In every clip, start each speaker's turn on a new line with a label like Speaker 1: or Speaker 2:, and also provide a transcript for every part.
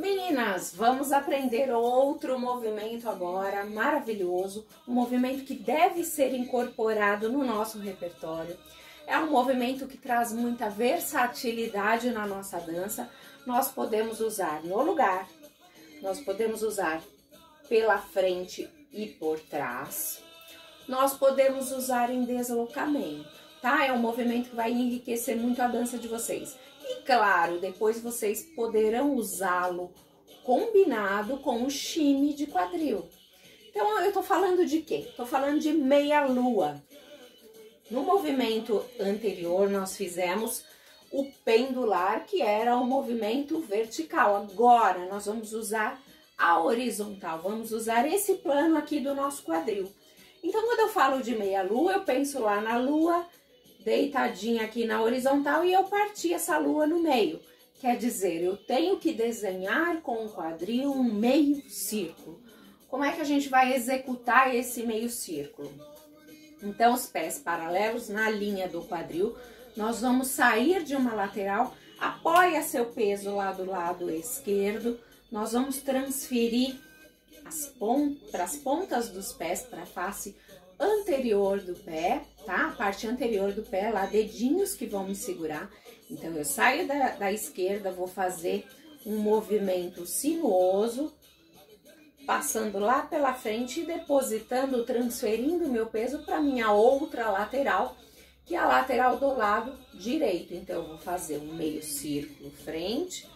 Speaker 1: Meninas, vamos aprender outro movimento agora, maravilhoso, um movimento que deve ser incorporado no nosso repertório. É um movimento que traz muita versatilidade na nossa dança. Nós podemos usar no lugar, nós podemos usar pela frente e por trás, nós podemos usar em deslocamento, tá? É um movimento que vai enriquecer muito a dança de vocês. E claro, depois vocês poderão usá-lo combinado com o shimmy de quadril. Então, eu tô falando de quê? Tô falando de meia-lua. No movimento anterior, nós fizemos o pendular, que era o movimento vertical. Agora, nós vamos usar a horizontal. Vamos usar esse plano aqui do nosso quadril. Então, quando eu falo de meia-lua, eu penso lá na lua, deitadinha aqui na horizontal, e eu parti essa lua no meio. Quer dizer, eu tenho que desenhar com o quadril um meio círculo. Como é que a gente vai executar esse meio círculo? Então, os pés paralelos na linha do quadril, nós vamos sair de uma lateral, apoia seu peso lá do lado esquerdo, nós vamos transferir para as pontas dos pés, para a face anterior do pé, tá? A parte anterior do pé, lá, dedinhos que vão me segurar. Então, eu saio da esquerda, vou fazer um movimento sinuoso, passando lá pela frente e depositando, transferindo o meu peso para minha outra lateral, que é a lateral do lado direito. Então, eu vou fazer um meio círculo frente,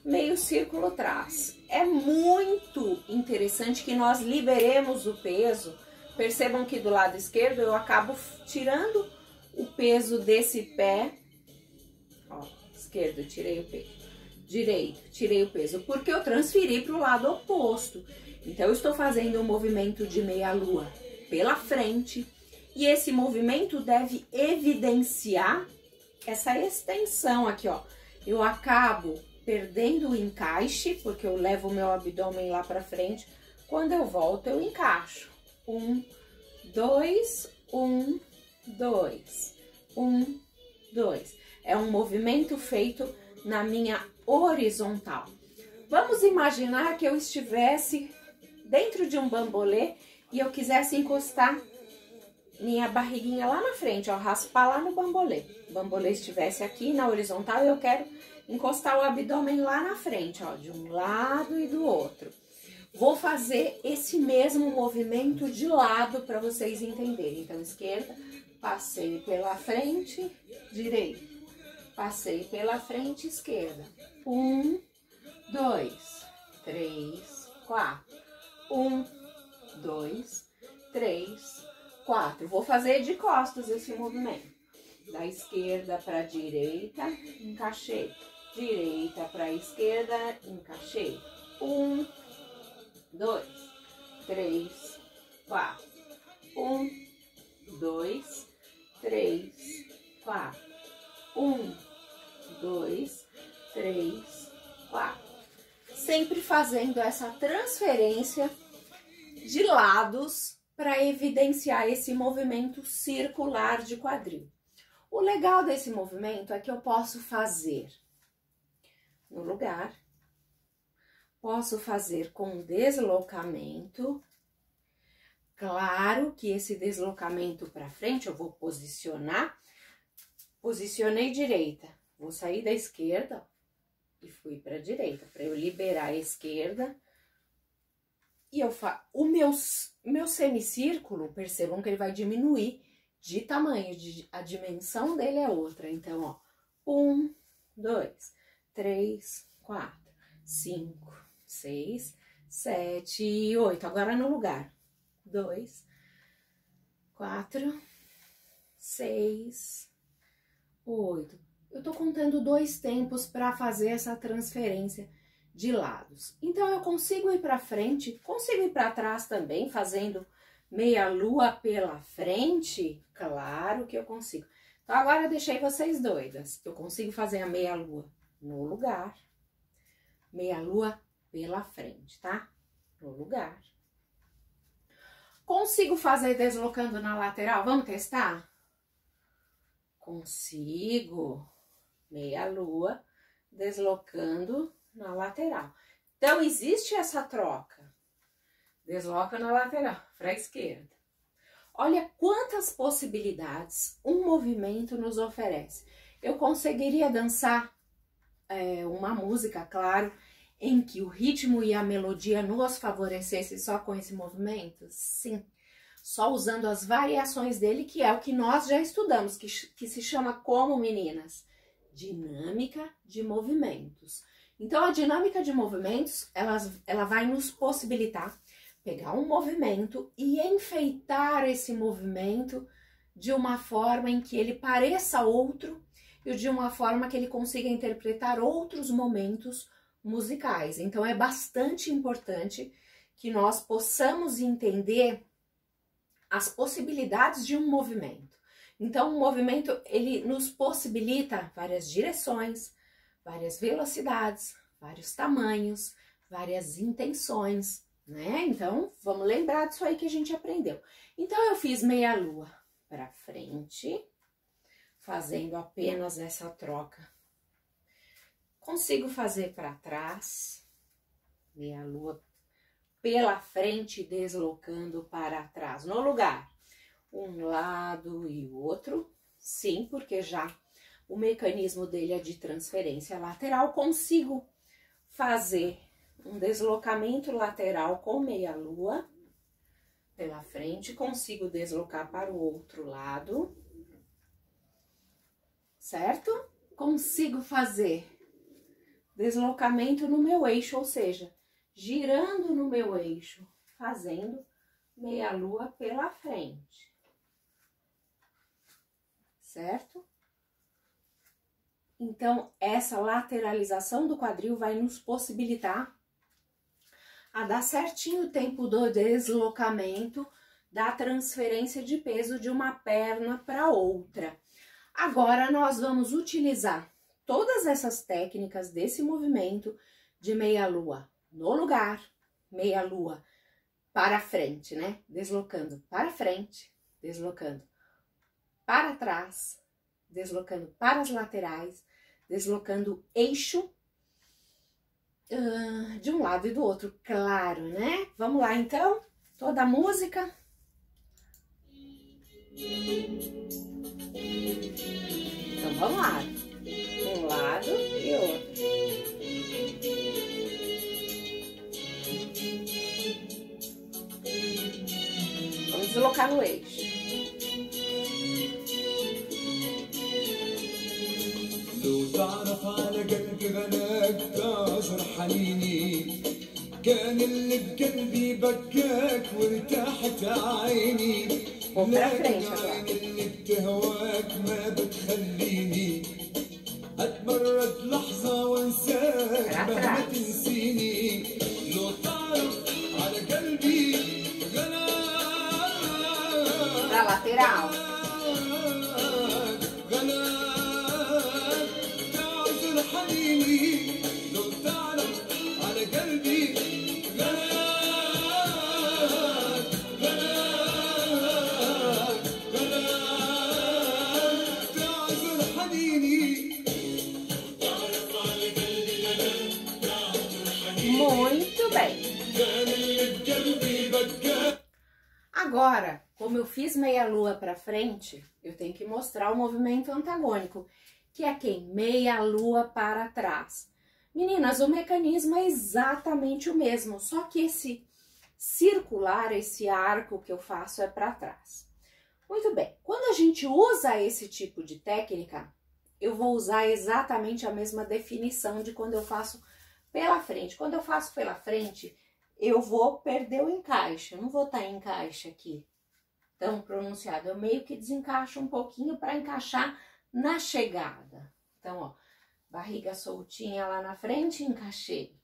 Speaker 1: meio círculo trás. É muito interessante que nós liberemos o peso. Percebam que do lado esquerdo eu acabo tirando o peso desse pé. Ó, esquerdo, eu tirei o peso. Direito, tirei o peso, porque eu transferi para o lado oposto. Então, eu estou fazendo um movimento de meia-lua pela frente. E esse movimento deve evidenciar essa extensão aqui, ó. Eu acabo perdendo o encaixe, porque eu levo o meu abdômen lá para frente. Quando eu volto, eu encaixo. 1, 2, 1, 2, 1, 2. É um movimento feito na minha horizontal. Vamos imaginar que eu estivesse dentro de um bambolê e eu quisesse encostar minha barriguinha lá na frente, ó, raspar lá no bambolê. O bambolê estivesse aqui na horizontal e eu quero encostar o abdômen lá na frente, ó, de um lado e do outro. Vou fazer esse mesmo movimento de lado para vocês entenderem. Então, esquerda, passei pela frente, direita, passei pela frente, esquerda. 1, 2, 3, 4. 1, 2, 3, 4. Vou fazer de costas esse movimento. Da esquerda para a direita, encaixei. Direita para a esquerda, encaixei. 1, 2, 3, 4. 1, 2, 3, 4. 1, 2, 3, 4. Sempre fazendo essa transferência de lados para evidenciar esse movimento circular de quadril. O legal desse movimento é que eu posso fazer no lugar, posso fazer com deslocamento. Claro que esse deslocamento para frente eu vou posicionar, posicionei direita, vou sair da esquerda e fui para a direita, para eu liberar a esquerda. E eu faço o meu semicírculo, percebam que ele vai diminuir de tamanho, a dimensão dele é outra. Então, ó, 1, 2, 3, 4, 5, 6, 7 e 8. Agora no lugar. 2, 4, 6, 8. Eu tô contando 2 tempos para fazer essa transferência de lados. Então, eu consigo ir para frente, consigo ir para trás também, fazendo meia-lua pela frente? Claro que eu consigo. Então, agora eu deixei vocês doidas. Eu consigo fazer a meia-lua no lugar, meia-lua pela frente, tá? No lugar. Consigo fazer deslocando na lateral? Vamos testar? Consigo. Meia-lua deslocando na lateral. Então, existe essa troca. Desloca na lateral, para a esquerda. Olha quantas possibilidades um movimento nos oferece. Eu conseguiria dançar uma música, claro, em que o ritmo e a melodia nos favorecessem só com esse movimento? Sim. Só usando as variações dele, que é o que nós já estudamos, que se chama como, meninas? Dinâmica de movimentos. Então, a dinâmica de movimentos, ela vai nos possibilitar pegar um movimento e enfeitar esse movimento de uma forma em que ele pareça outro e de uma forma que ele consiga interpretar outros momentos musicais. Então, é bastante importante que nós possamos entender as possibilidades de um movimento. Então, o movimento, ele nos possibilita várias direções, várias velocidades, vários tamanhos, várias intenções, né? Então, vamos lembrar disso aí que a gente aprendeu. Então, eu fiz meia-lua para frente, fazendo apenas essa troca. Consigo fazer para trás, meia-lua pela frente, deslocando para trás, no lugar. Um lado e o outro, sim, porque já o mecanismo dele é de transferência lateral. Consigo fazer um deslocamento lateral com meia-lua pela frente, consigo deslocar para o outro lado, certo? Consigo fazer deslocamento no meu eixo, ou seja, girando no meu eixo, fazendo meia-lua pela frente, certo? Então, essa lateralização do quadril vai nos possibilitar a dar certinho o tempo do deslocamento, da transferência de peso de uma perna para outra. Agora, nós vamos utilizar todas essas técnicas desse movimento de meia-lua no lugar, meia-lua para frente, né? Deslocando para frente, deslocando para trás, deslocando para as laterais, deslocando eixo de um lado e do outro, claro, né? Vamos lá, então, toda a música. Então, vamos lá. Um lado e outro. Vamos deslocar no eixo.
Speaker 2: لو تعرف على قلبي غلاك تاجر حنيني كان اللي بقلبي بكاك وارتاحت عيني لكن عيني اللي بتهواك ما بتخليني اتمرد لحظة وانساك مهما تنسيني لو تعرف على قلبي غلاك حنيني لو تعرف على قلبي غلاك تعذر حنيني تعرف على قلبي غلاك تعذر حنيني.
Speaker 1: Muito bem. Agora, como eu fiz meia-lua para frente, eu tenho que mostrar o movimento antagônico, que é quem? Meia-lua para trás. Meninas, o mecanismo é exatamente o mesmo, só que esse circular, esse arco que eu faço é para trás. Muito bem, quando a gente usa esse tipo de técnica, eu vou usar exatamente a mesma definição de quando eu faço pela frente. Quando eu faço pela frente, eu vou perder o encaixe, eu não vou estar em encaixe aqui tão pronunciado, eu meio que desencaixo um pouquinho para encaixar na chegada. Então, ó, barriga soltinha lá na frente, encaixei.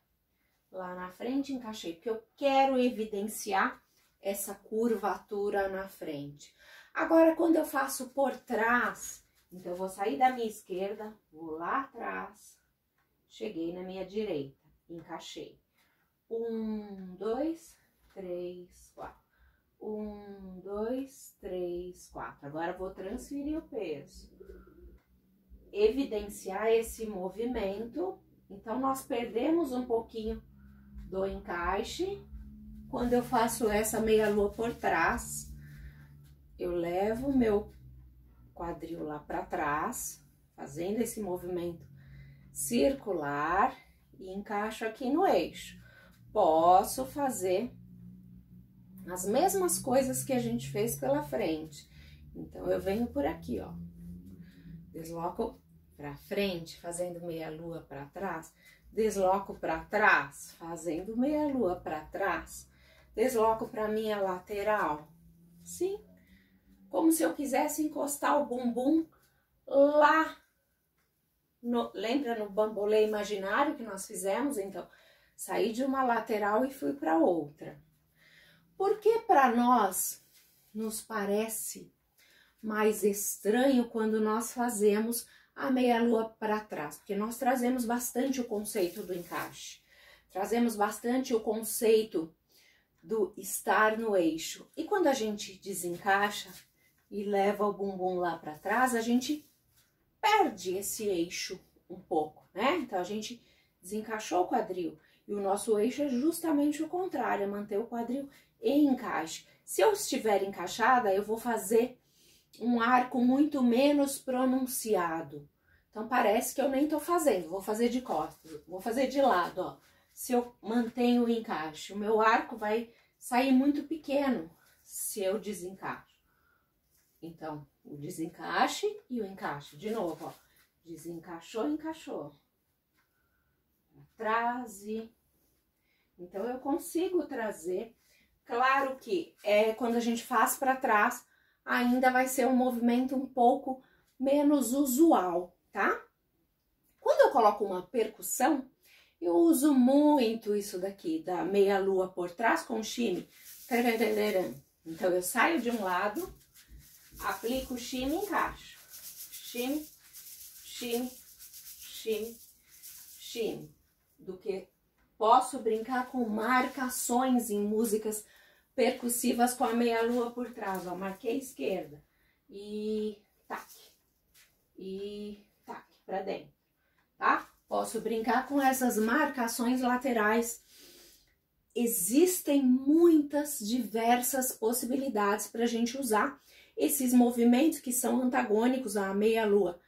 Speaker 1: Lá na frente, encaixei, porque eu quero evidenciar essa curvatura na frente. Agora, quando eu faço por trás, então eu vou sair da minha esquerda, vou lá atrás, cheguei na minha direita, encaixei. 1, 2, 3, 4. 1, 2, 3, 4. Agora, vou transferir o peso. Evidenciar esse movimento. Então, nós perdemos um pouquinho do encaixe. Quando eu faço essa meia-lua por trás, eu levo o meu quadril lá para trás, fazendo esse movimento circular e encaixo aqui no eixo. Posso fazer as mesmas coisas que a gente fez pela frente. Então, eu venho por aqui, ó. Desloco pra frente, fazendo meia-lua pra trás. Desloco pra trás, fazendo meia-lua pra trás. Desloco pra minha lateral. Sim. Como se eu quisesse encostar o bumbum lá. Lembra no bambolê imaginário que nós fizemos? Então, saí de uma lateral e fui pra outra. Porque para nós nos parece mais estranho quando nós fazemos a meia-lua para trás? Porque nós trazemos bastante o conceito do encaixe, trazemos bastante o conceito do estar no eixo. E quando a gente desencaixa e leva o bumbum lá para trás, a gente perde esse eixo um pouco, né? Então, a gente desencaixou o quadril e o nosso eixo é justamente o contrário, é manter o quadril em encaixe. Se eu estiver encaixada, eu vou fazer um arco muito menos pronunciado. Então, parece que eu nem tô fazendo. Vou fazer de costas, vou fazer de lado, ó. Se eu mantenho o encaixe, o meu arco vai sair muito pequeno se eu desencaixo. Então, o desencaixe e o encaixe. De novo, ó. Desencaixou, encaixou. Atrás e... Então, eu consigo trazer... Claro que quando a gente faz para trás, ainda vai ser um movimento um pouco menos usual, tá? Quando eu coloco uma percussão, eu uso muito isso daqui, da meia-lua por trás com shimmy. Então, eu saio de um lado, aplico o shimmy e encaixo. Shimmy, shimmy, shimmy, shimmy. Do que posso brincar com marcações em músicas percussivas com a meia-lua por trás, ó. Marquei esquerda e tac, pra dentro, tá? Posso brincar com essas marcações laterais. Existem muitas diversas possibilidades pra gente usar esses movimentos que são antagônicos à meia-lua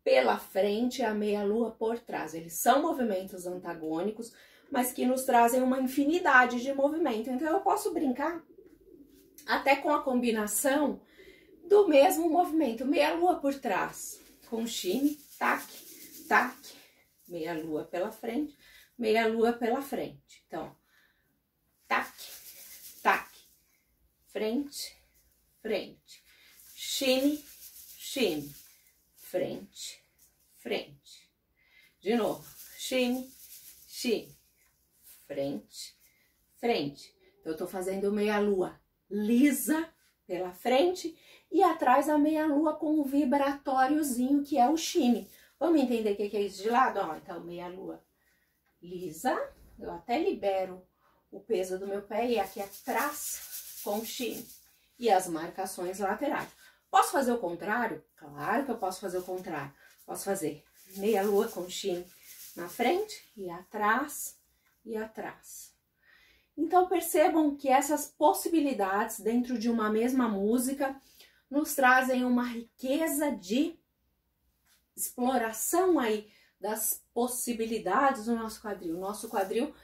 Speaker 1: pela frente e à meia-lua por trás. Eles são movimentos antagônicos, mas que nos trazem uma infinidade de movimento. Então, eu posso brincar até com a combinação do mesmo movimento. Meia-lua por trás, com shimmy, tac, tac, meia-lua pela frente, meia-lua pela frente. Então, tac, tac, frente, frente, shimmy, shimmy, frente, frente. De novo, shimmy, shimmy. Frente, frente. Então, eu tô fazendo meia-lua lisa pela frente e atrás a meia-lua com o vibatóriozinho, que é o shimmy. Vamos entender o que é isso de lado? Ó, então, meia-lua lisa. Eu até libero o peso do meu pé e aqui atrás com o shimmy. E as marcações laterais. Posso fazer o contrário? Claro que eu posso fazer o contrário. Posso fazer meia-lua com shimmy na frente e atrás e atrás. Então, percebam que essas possibilidades dentro de uma mesma música nos trazem uma riqueza de exploração aí das possibilidades do nosso quadril. O nosso quadril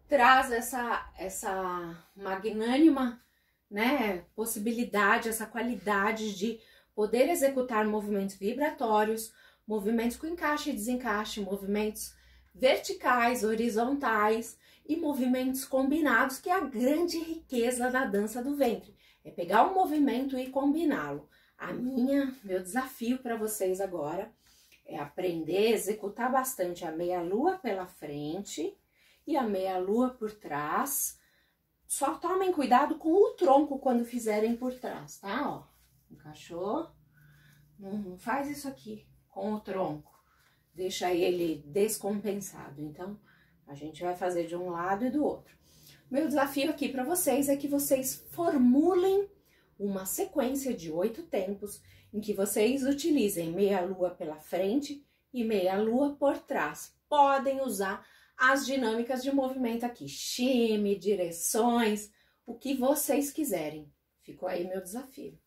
Speaker 1: traz essa magnânima, né, possibilidade, essa qualidade de poder executar movimentos vibratórios, movimentos com encaixe e desencaixe, movimentos verticais, horizontais e movimentos combinados, que é a grande riqueza da dança do ventre. É pegar um movimento e combiná-lo. Meu desafio para vocês agora é aprender a executar bastante a meia-lua pela frente e a meia-lua por trás. Só tomem cuidado com o tronco quando fizerem por trás, tá? Ó, encaixou. Não faz isso aqui com o tronco. Deixa ele descompensado. Então, a gente vai fazer de um lado e do outro. Meu desafio aqui para vocês é que vocês formulem uma sequência de 8 tempos em que vocês utilizem meia-lua pela frente e meia-lua por trás. Podem usar as dinâmicas de movimento aqui, shimmy, direções, o que vocês quiserem. Ficou aí meu desafio.